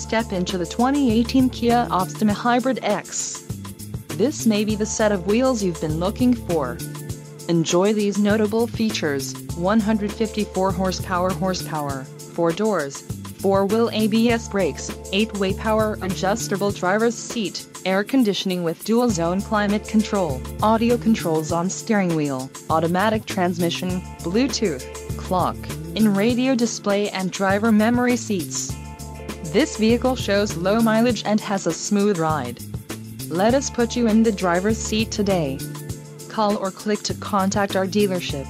step into the 2018 Kia Optima Hybrid X. This may be the set of wheels you've been looking for. Enjoy these notable features: 154 horsepower, 4 doors, 4-wheel ABS brakes, 8-way power adjustable driver's seat, air conditioning with dual-zone climate control, audio controls on steering wheel, automatic transmission, Bluetooth, clock, in-radio display and driver memory seats. This vehicle shows low mileage and has a smooth ride. Let us put you in the driver's seat today. Call or click to contact our dealership.